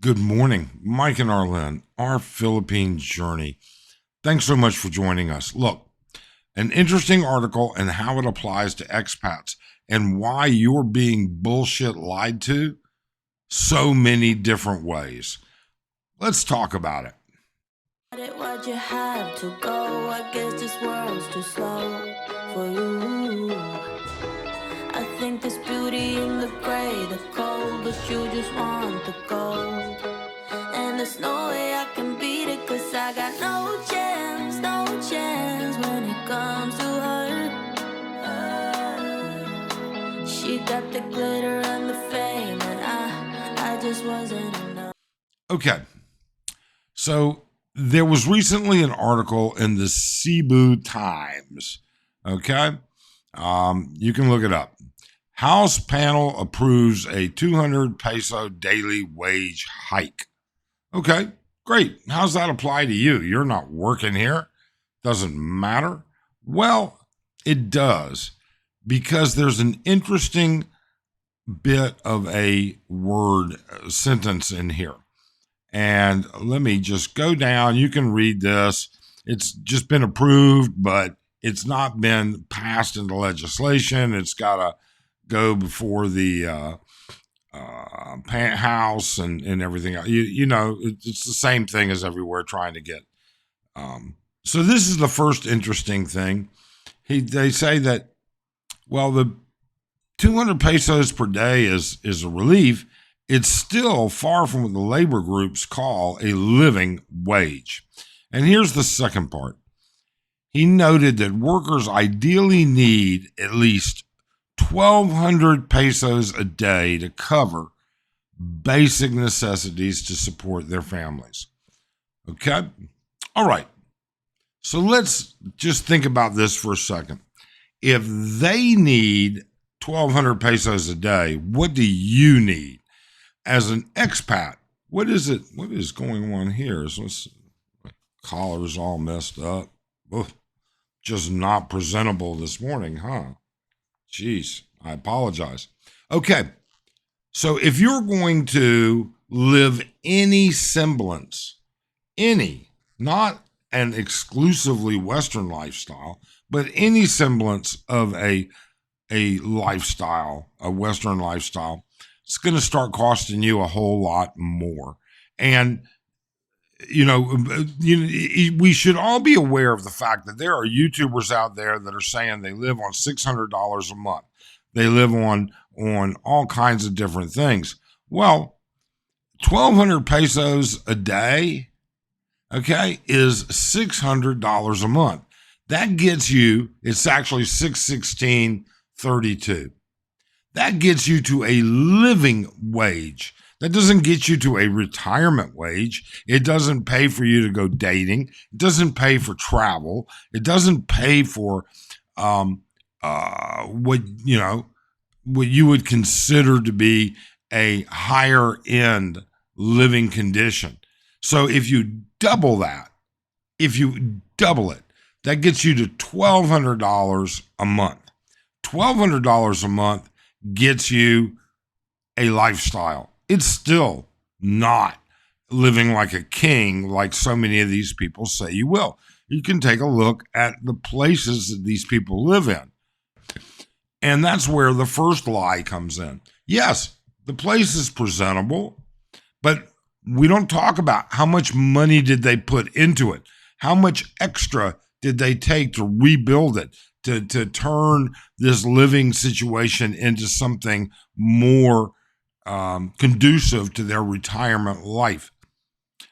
Good morning, Mike and Arlen, our Philippine journey. Thanks so much for joining us. Look, an interesting article and how it applies to expats and why you're being bullshit lied to so many different ways. Let's talk about it. Why'd you have to go? I guess this world's too slow for you. I think there's beauty in the gray, the cold, but you just want the gold. And there's no way I can beat it, cause I got no chance when it comes to her. She got the glitter and the fame, and I just wasn't enough. Okay, so there was recently an article in the Cebu Times. Okay, you can look it up. House panel approves a 200 peso daily wage hike. Okay, great. How's that apply to you? You're not working here. Doesn't matter. Well, it does, because there's an interesting bit of a word sentence in here. And let me just go down. You can read this. It's just been approved, but it's not been passed into legislation. It's got to go before the house and everything else. You know, it's the same thing as everywhere trying to get. So this is the first interesting thing. They say that, well, the 200 pesos per day is a relief. It's still far from what the labor groups call a living wage. And here's the second part. He noted that workers ideally need at least 1,200 pesos a day to cover basic necessities to support their families. Okay? All right. So let's just think about this for a second. If they need 1,200 pesos a day, what do you need? As an expat, what is it? What is going on here? So my collar's all messed up. Ugh, just not presentable this morning, huh? Jeez, I apologize. Okay, so if you're going to live any semblance, not an exclusively Western lifestyle, but any semblance of a lifestyle, a Western lifestyle, it's going to start costing you a whole lot more. And we should all be aware of the fact that there are YouTubers out there that are saying they live on $600 a month. They live on all kinds of different things. Well, 1,200 pesos a day, okay, is $600 a month. That gets you, it's actually $616.32. That gets you to a living wage. That doesn't get you to a retirement wage. It doesn't pay for you to go dating. It doesn't pay for travel. It doesn't pay for what you would consider to be a higher end living condition. So if you double it, that gets you to $1,200 a month. $1,200 a month gets you a lifestyle. It's still not living like a king like so many of these people say you will. You can take a look at the places that these people live in. And that's where the first lie comes in. Yes, the place is presentable, but we don't talk about how much money did they put into it. How much extra did they take to rebuild it, to turn this living situation into something more conducive to their retirement life?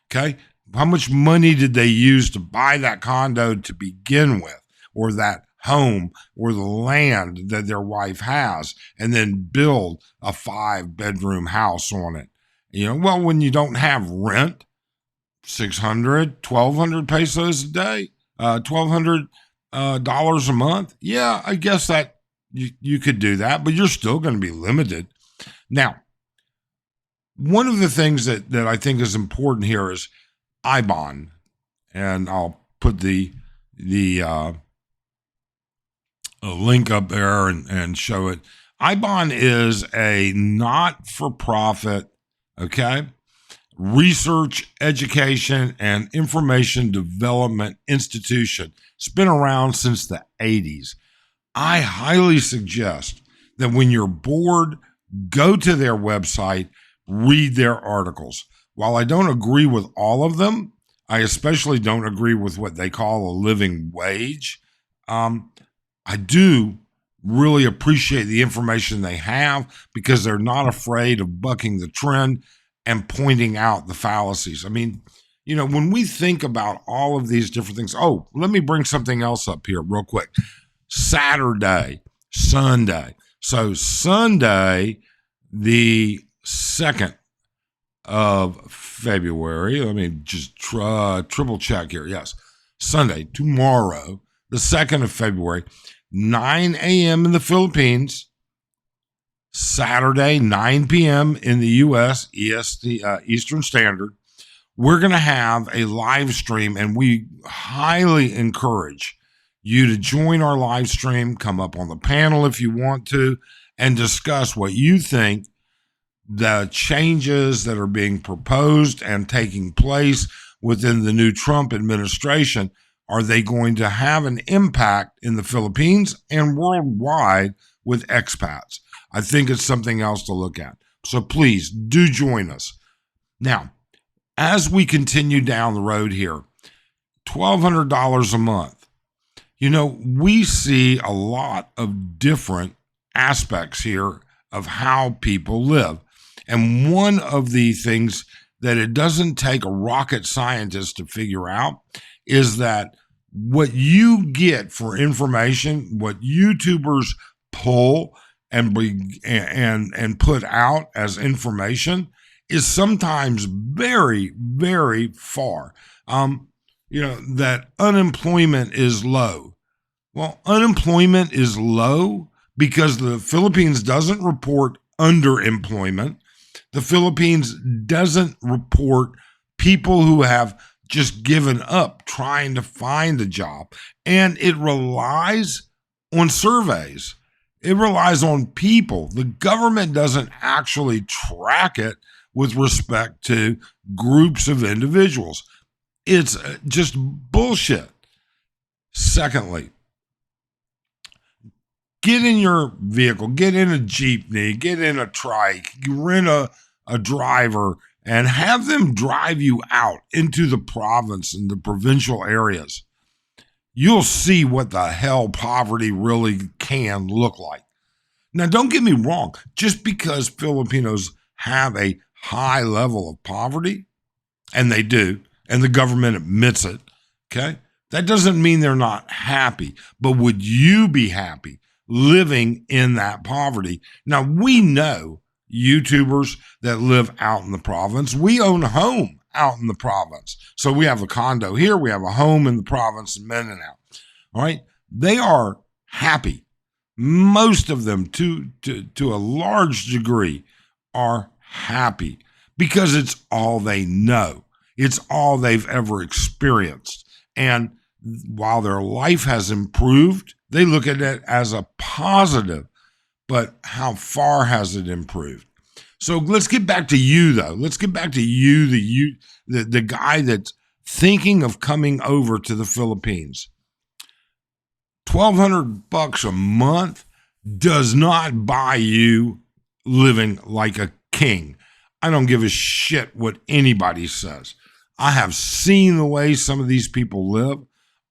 Okay? How much money did they use to buy that condo to begin with, or that home, or the land that their wife has, and then build a 5-bedroom house on it? Well, when you don't have rent, 600, 1,200 pesos a day, $1,200 a month. Yeah, I guess that you could do that, but you're still going to be limited. Now, one of the things that I think is important here is IBAN, and I'll put the link up there and show it. IBAN is a not-for-profit, okay, research, education, and information development institution. It's been around since the 80s. I highly suggest that when you're bored, go to their website, read their articles. While I don't agree with all of them, I especially don't agree with what they call a living wage. I do really appreciate the information they have because they're not afraid of bucking the trend and pointing out the fallacies. I mean, when we think about all of these different things, let me bring something else up here real quick. Saturday, Sunday. So Sunday, the 2nd of February, let me just triple check here. Yes, Sunday, tomorrow, the 2nd of February, 9 a.m. in the Philippines, Saturday, 9 p.m. in the U.S., Eastern Standard. We're going to have a live stream, and we highly encourage you to join our live stream, come up on the panel if you want to, and discuss what you think the changes that are being proposed and taking place within the new Trump administration. Are they going to have an impact in the Philippines and worldwide with expats? I think it's something else to look at. So please do join us. Now, as we continue down the road here, $1,200 a month. We see a lot of different aspects here of how people live. And one of the things that it doesn't take a rocket scientist to figure out is that what you get for information, what YouTubers pull and put out as information is sometimes very, very far. That unemployment is low. Well, unemployment is low because the Philippines doesn't report underemployment. The Philippines doesn't report people who have just given up trying to find a job. And it relies on surveys. It relies on people. The government doesn't actually track it with respect to groups of individuals. It's just bullshit. Secondly, get in your vehicle, get in a jeepney, get in a trike, rent a driver, and have them drive you out into the province and the provincial areas. You'll see what the hell poverty really can look like. Now, don't get me wrong. Just because Filipinos have a high level of poverty, and they do, and the government admits it, okay, that doesn't mean they're not happy. But would you be happy living in that poverty? Now, we know YouTubers that live out in the province. We own a home out in the province. So we have a condo here. We have a home in the province in Mindanao. All right. They are happy. Most of them, to a large degree, are happy because it's all they know. It's all they've ever experienced. And while their life has improved, they look at it as a positive. But how far has it improved? So let's get back to you, though. Let's get back to you, the guy that's thinking of coming over to the Philippines. $1,200 a month does not buy you living like a king. I don't give a shit what anybody says. I have seen the way some of these people live.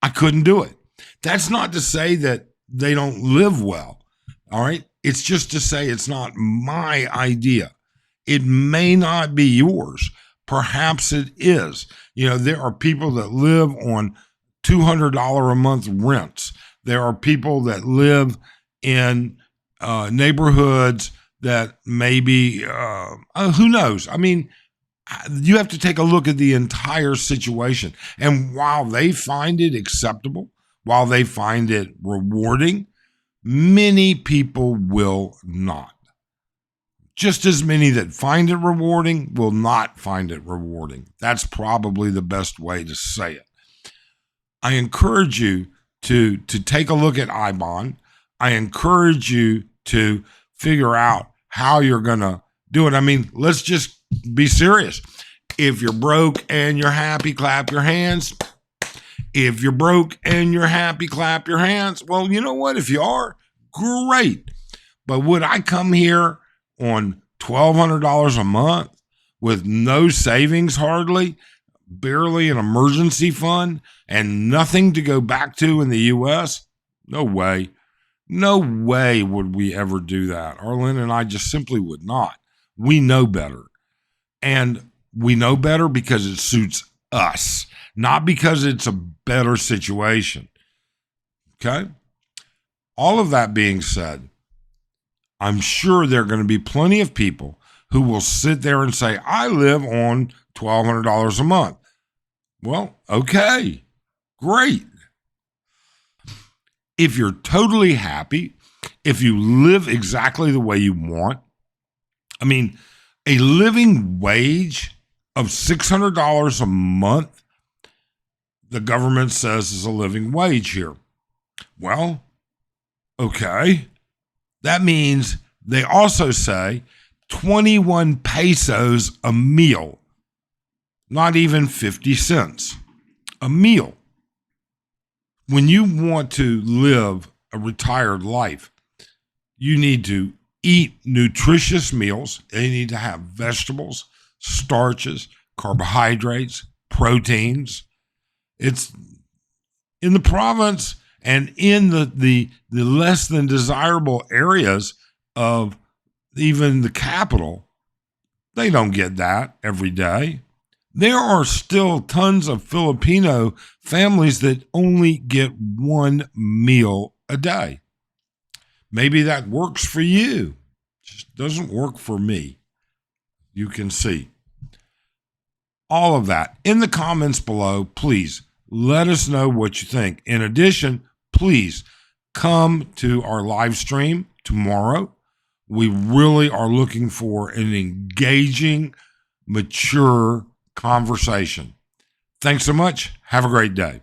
I couldn't do it. That's not to say that they don't live well. All right. It's just to say it's not my idea. It may not be yours. Perhaps it is. There are people that live on $200 a month rents. There are people that live in neighborhoods that maybe, who knows? I mean, you have to take a look at the entire situation. And while they find it acceptable, while they find it rewarding, many people will not. Just as many that find it rewarding will not find it rewarding. That's probably the best way to say it. I encourage you to take a look at IBAN. I encourage you to figure out how you're going to do it. I mean, let's just be serious. If you're broke and you're happy, clap your hands. If you're broke and you're happy, clap your hands. Well, you know what? If you are, great. But would I come here on $1,200 a month with no savings hardly, barely an emergency fund, and nothing to go back to in the U.S.? No way. No way would we ever do that. Arlen and I just simply would not. We know better. And we know better because it suits us, not because it's a better situation. Okay? All of that being said, I'm sure there are going to be plenty of people who will sit there and say, I live on $1,200 a month. Well, okay, great. If you're totally happy, if you live exactly the way you want, I mean, a living wage of $600 a month, the government says is a living wage here. Well, okay. That means they also say 21 pesos a meal, not even 50 cents a meal. When you want to live a retired life, you need to eat nutritious meals. They need to have vegetables, starches, carbohydrates, proteins. It's in the province and in the less than desirable areas of even the capital, they don't get that every day. There are still tons of Filipino families that only get one meal a day. Maybe that works for you. Just doesn't work for me. You can see. All of that in the comments below. Please let us know what you think. In addition, please come to our live stream tomorrow. We really are looking for an engaging, mature conversation. Thanks so much. Have a great day.